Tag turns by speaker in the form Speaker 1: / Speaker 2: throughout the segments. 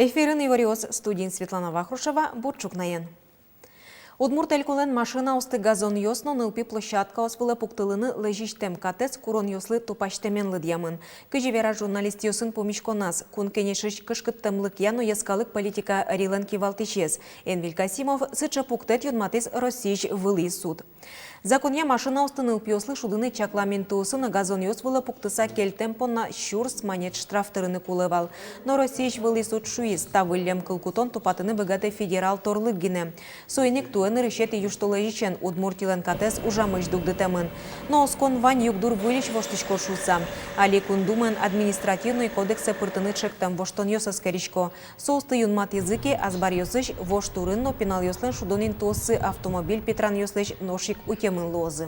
Speaker 1: Ефірин Іваріос, студент Світлана Вахрушева, Бурчук-Наєн. Удмуртель кулен машина осты газон йосно нылпи площадка освылы пуктылыны лежиштем катес курон йослы тупаштемен лыдьямын. Кыжевера журналист йосын помишконас, кун кенешыш кышкыттымлык яно яскалык политика рилен кивалтичез. Энвиль Касимов сыча пуктет юнматес Российш вылый суд. Законя машина осты нылпи ослы шудыны чакламенты усын газон йосвылы пуктыса кельтемпона щурс манет штрафтырыны кулывал. Но Российш вылый суд шуиз, та выльям кылкутон тупатыны богаты федерал торлык гине. Соиник туэн решет и юштолежичен удмуртилен катес ужамыш дугдытемын. Но оскон вань югдур вылич воштычко шуса. Али кундумен административный кодексе пыртыны чектем воштон йосыз керичко. Соусты юнмат языки азбар йосыш воштурын, но пенал йослен шудонин тосы автомобиль Петран йослеш ношик утемын лозы.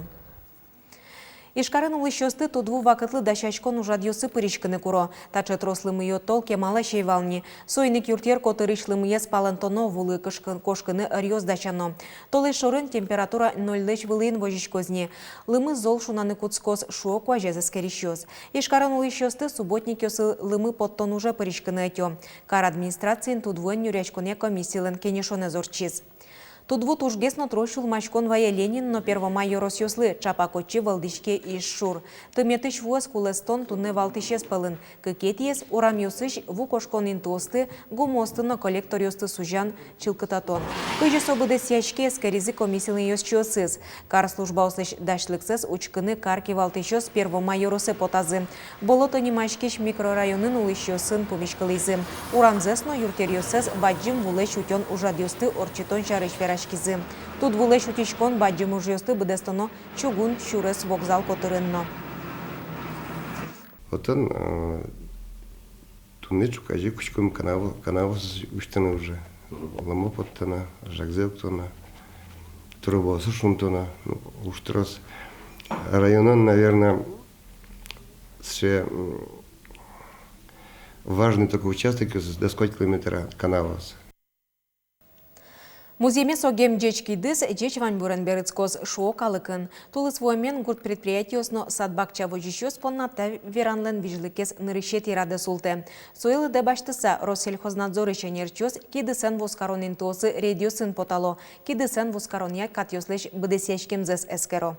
Speaker 1: Ишкарын улыщосты тудву вакытлы дачачкон ужад йосы пыричкыны куро. Таче трослымы йотол кемала шейвални. Сойник юртер котырышлымы ес палантоно вулы кошкыны рьоз дачано. Толы шорын температура 0 вылын вожичкозни. Лымы зол шунаны куцкоз шуоку ажезес керищоз. Ишкарын улыщосты субботник йосы лымы подтон уже пыричкыны этё. Кар администрациян тудвуэн юрячконе комиссиялен кенешоне зорчиз. Тудву тужгесно трощул мачкон вая Ленин, но первомай росьослы, чапакочи валдичке и шур. Тыметыш вуас кулестон туне валтишес пылын. Кыкетиес урам йосыш вукошкон интосты, гумостыно коллектор йосты сужан чилкытатон. Кыжы собыды сячке скоризы комиссилы йосчиосыз. Кар служба ослыш дашлыксыз учкыны карки валтишес первомай росы потазы. Болото немашкеш микрорайонын улыщосын помешкалызы. Урамзесно юртерьосыз баджим вулеш утен ужадьосты орчитон шарышфера. Тут вулеш утичкон баджим ужьосты быдестоно чугун щурес вокзал котырынно.
Speaker 2: Отын туны чукажи кучком канавыз уштаны уже. Лама поттана, жакзелктона, трубосы шунтона, уштрос. Районон, наверное, важный только участок до сколько километра канавыз.
Speaker 1: Музейме согем джечки дыс джеч вань бурен берыцкоз шоок алыкын. Тулыс вомен гурт предприятиосно садбакча вожищёс понната веранлен вижлыкес нырышет ирады султе. Сойлы дебаштыса Россельхознадзор ишенерчёс кидысен воскаронин тосы редиосын потало, кидысен воскарония катьослеш быдесешкемзес эскеро.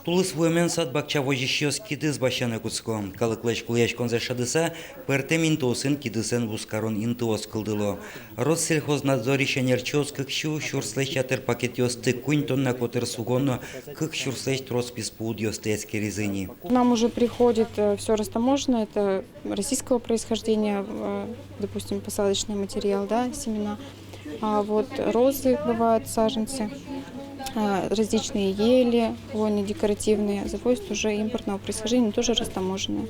Speaker 3: Тулыс вомен садбакча вожищёс кидыс башаны куцко. Калыклеш кулеш конзе шадыса пертем интосын кидысен вускарон интос кылдыло. Россельхознадзор ишенерчёс кыкщу шурслеш ятер пакетёс тыкунь тонна котыр сугонно кык шурслеш троспис пудьёс тескеризыни.
Speaker 4: Нам уже приходит все растаможено, это российского происхождения, допустим, посадочный материал, да, семена. А вот розы бывают, саженцы. Различные ели, хвойно-декоративные, завозят уже импортного происхождения, тоже растаможенные.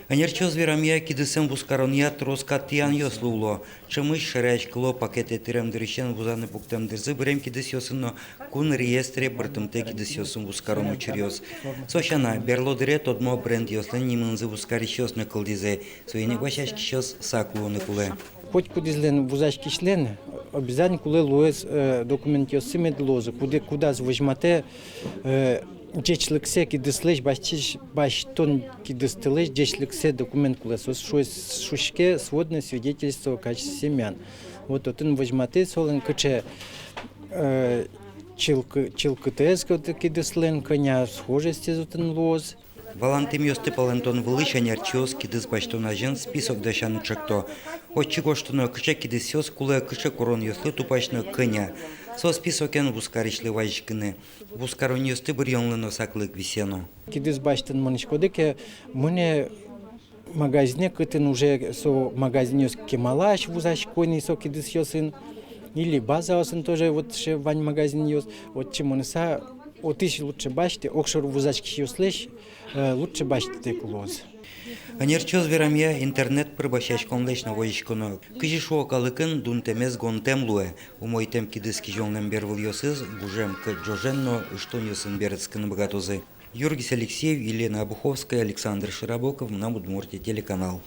Speaker 3: Анерчо зверамия кидысен вускарония троскатиян йослуло. Чымыш шаряч кло пакеты тирем дырищен вузаны пуктем дырзы брем кидыс йосыно кун реестре быртымте кидыс йосын вускарону чирьос. Сошана берлодыре тодмо бренд йослен нимынзы вускарищос накылдизе, суйне башашки щос саклуоны куле.
Speaker 5: Хоть кудизлен вузачки член, обязательно куле луез документ йосы медлозы, куда звожмате джечлыксе кидыслеш баштон кидыстылеш джечлыксе документ кулесос шушке сводное свидетельство о качестве семян. Вот отын возьмате солен кыче чилкытес кидыслен коня схожести зутын лоз.
Speaker 3: Валантим йосты палантон вылыш анерчос кидыс баштон ажен список дашан чакто. Очи гоштуно кыче кидыс йос куле кыче корон йослы тупашно коня. Со списокен вускаришли вайшкыны. Вускарон йосты бір йонлыно саклык висено.
Speaker 5: Кидыс баштын монишкодыке муне магазине кытын уже со магазин йос кемалаш вузаш койный со кидыс йосын. Или база осын тоже вот ше вань магазин йос. Вот чимонеса отыш лучше башты, окшор вузачки йослеш лучше башты текулоз.
Speaker 3: Анерчо зверамия интернет прыбашачкон леш наводичконо. Кыжи шуокалыкын дун темез гон темлуэ. Умой тем кидыски жонлен бервыл йосыз, бужем к джоженно ыштон йосын берецкын богатозы. Юргис Алексеев, Елена Обуховская, Александр Широбоков, на Удмуртия телеканал.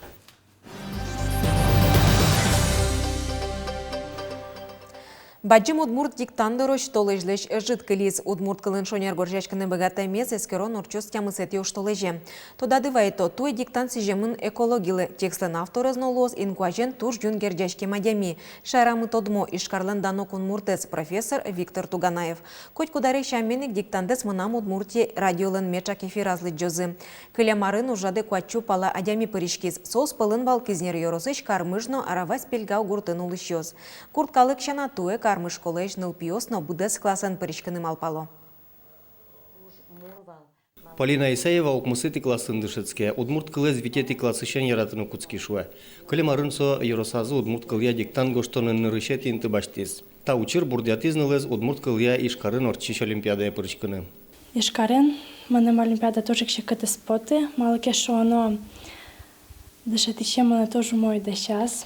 Speaker 1: Баджим Удмурт диктандороч толежлеш жидкелиз. Удмурт кылын шонер горжачканы богатая мез эскерон орчос тямысет штолеже. Тода дывайто туе диктант сижемын экологилы. Текстен авторы знолос инкуажен туш юн герджачке мадями. Шайрамы тодмо ишкарлен данок удмуртец профессор Виктор Туганаев. Коть кударе шаменик диктандес мынам удмурти радиолын мечак эфиразлы джозы. Кылямарын ужаде куачу пала адями пыришкиз. Сос пылын балкизнер yorosыш кармыжно аравас пельгау гуртын улышёз. Курткалык шана туе кармыш коллеж нылпиосно будес классен пыришкыным алпало.
Speaker 6: Полина Исаева окмысыты классын дышецке. Удмурт кылез витети классышен яратыны куцкишуе. Кылемарынсо еросазы удмурт кылья диктан гоштонын нырышети инты баштиз. Та учир бурдиатизнылез удмурт кылья ишкарын орчиш олимпиадая пырышкыны.
Speaker 7: Ишкарын, манем олимпиада тоже кшекыты споты. Малыке шоно дышетище мана тоже мой до сейчас.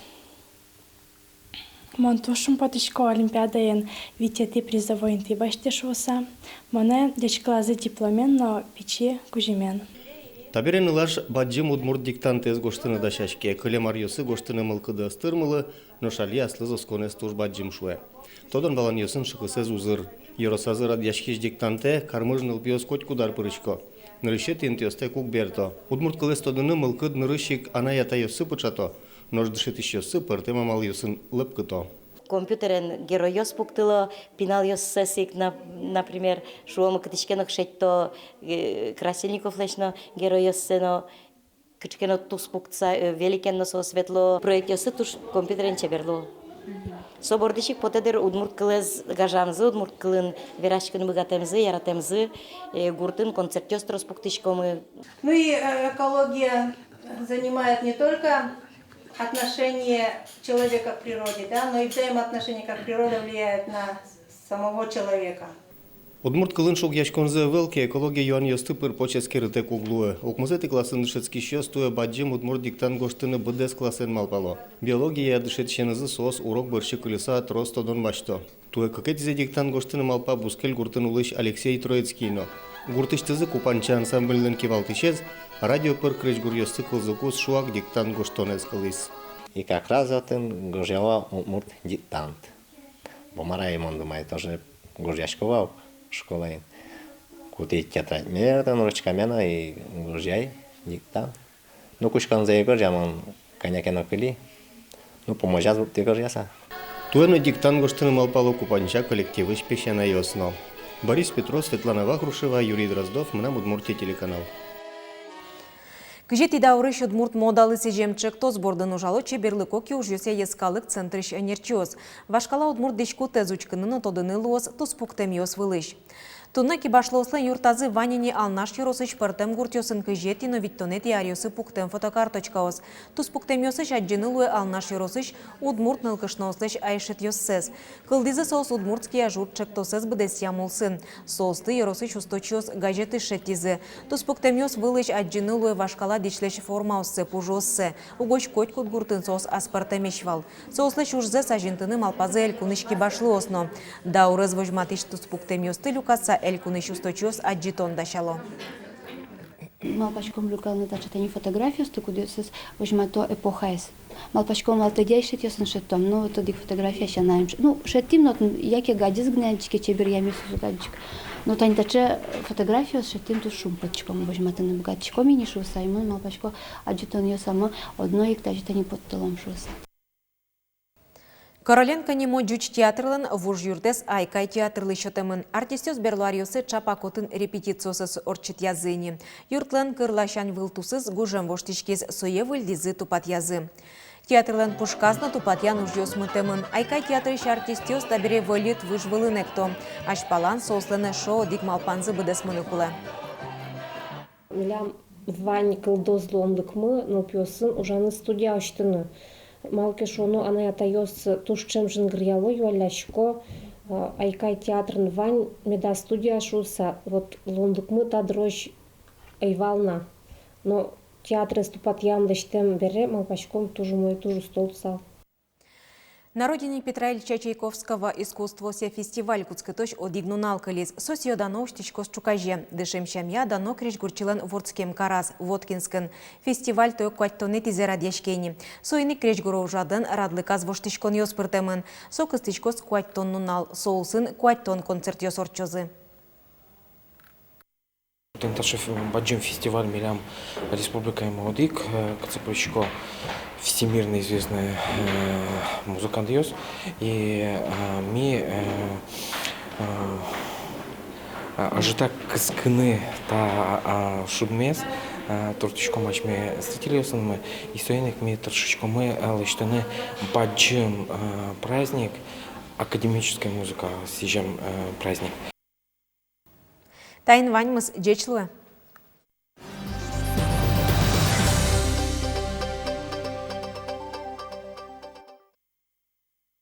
Speaker 7: Мон тушум потичко олимпиадаен витети призовой инты баштишуса. Моне дечклазы дипломен, но печи кужимен.
Speaker 6: Таберен ылаш баджим удмурт диктантез гоштыны дашашке. Кылемар йосы гоштыны мылкыды ыстырмылы, но шали аслы зосконес туш баджим шуе. Тодан балан йосын шықысыз узыр. Еросазы радяшкиш диктанте кармыжныл пиос коть кудар пырышко. Нырышет интиосте кук берто. Удмурт кылес тодыны мылкыд нырышик анаята йосы пычато. Нож дышетиш йосы пырте мамал йосын лыпкыто.
Speaker 8: Компьютерен геройос пуктыло, пинал йос сесик, например, шуома кытышкенок шетто Красильников лечно геройос сено, кычкено тус пуктса, великенно со светло, проект йосы туш компьютерен чеберло. Собордышик потедер удмурт кылез гажамзы, удмурт кылын верашкын быгатемзы, яратемзы, гуртын концерт йострос пуктышкомы.
Speaker 9: Ну и экология занимает не только отношение человека к природе, да, но и взаимоотношения, как природа влияет на самого человека.
Speaker 6: Удмурт кылын шок яшконзы велке экология юан йосты пыр почески рыте куглуы. Окмузети классын дышецки шёстуе баджим удмурт диктант гоштыны быдес классен малпало. Биология дышетшенызы соос урок быршы кылыса трос тодон башто. Туе кокетизе диктант гоштыны малпа бускел гуртын улыш Алексей Троицкийно. Гуртыштызы купанча ансамбльнын кивалтышез, радио пыр крыч гурьёсты кылзыкус шуак диктант гоштонез кылыс.
Speaker 10: И как раз отын гожяла удмурт диктант. Бомара имон думает тоже гожяшковал школой. Кутить тетрадь мерден ручкамена и гожяй диктант. Ну кучкан за гожямон конякена кыли. Ну поможет ты гожяса.
Speaker 6: Туэно диктант гоштыны малпало купанча коллективы шпещена йосно. Борис Петров, Светлана Вахрушева, Юрий Дроздов, Мна Удмуртия телеканал.
Speaker 1: Кыжет идаурыш удмурт модалы сижемчек тоз бордын ужало чеберлы коки ужёсе ескалык центрыш энерчиоз. Вашкала удмурт дешку тезучкынын отодыны луоз туспуктемиоз вылыш. Тунна кибашлослы юртазы ванине алнаш юросыш пыртем гуртёсын кыжети, но виттонет яриосы пуктем фотокарточкаоз. Туспуктемиосыш аджины луе алнаш юросыш удмурт нылкышнослыш айшет йоссез. Кылдызы соус удмуртский ажурчек тосез быдес ямулсын. Соусты юросыш усточиоз газеты шеттизы. Туспуктемиос вылыш аджины луе вашкала дичлеш формауссы пужоссы. Угоч коть кут гуртын соус аспартемешвал. Соуслыш ужзе сажинтыны малпазы эль куныш кибашлоосно. Даурыз вожматыш туспуктемиосты люкаса элькуныш усточиоз аджитон дашало.
Speaker 11: Малпачком люкалны дачатани фотографию, куди сес вожмато епохайс. Малпачком алтыдяй шетьосын шеттом, ну вот дик фотография щанаем. Ну шеттим, но яке гадис гнянчики чебер ями сузгадчик. Но тань даче фотографию шеттим тут шумпачком вожматаны бгатчиком и не шуса, и мы малпачко аджитон ее само одно их дачатани под толом шуса.
Speaker 1: Короленко немо джуч театрлын вуж юрдес айкай театрлы шотемын. Артистёс берлариосы чапакотын репетициосыз орчит языни. Юртлын кырлашан вылтусыз гужем воштишкез сое выльдизы тупат язы. Театрлын пушказна тупатян ужьёс мытемын. Айкай театрыш артистёс табере вылит выж вылынекто. Ашпалан сослыны шоу дик малпанзы быдес мыныкулы.
Speaker 12: Милям вань кылдозлы ондыкмы, но пёсын ужаны студия оштыны. Малке шону анаята йос тушчем жингрияло юаляшко айкай театрын вань меда студия шуса вот лондукмы тадрож айвална. Но театры ступат ямдыштем бере малпачком тужу мой тужу стол сал.
Speaker 1: На родине Петра Ильича Чайковского искусствося фестиваль куцкыточ одигнуналкалис. Социодановштичкос чукаже. Дышем шамья дано крич гурчилан вордскем карас, Воткинскен. Фестиваль той куаттонет изерадяшкени. Соины крич гуровжадын радлыказ воштичкон йоспыртемын. Сокыстичкос куаттоннунал, соулсын куаттон концерт йосорчозы.
Speaker 13: Тенташев баджим фестиваль милям Республика Молодик, Кацапричко всемирно известный музыкант йос, и ми ажита кыскыны та шубмес тортичко мачме статилиосын мы и стоянек ми тортичко мы лиштаны баджим праздник академическая музыка сижем праздник.
Speaker 1: Тайн ваньмыз джечлуэ.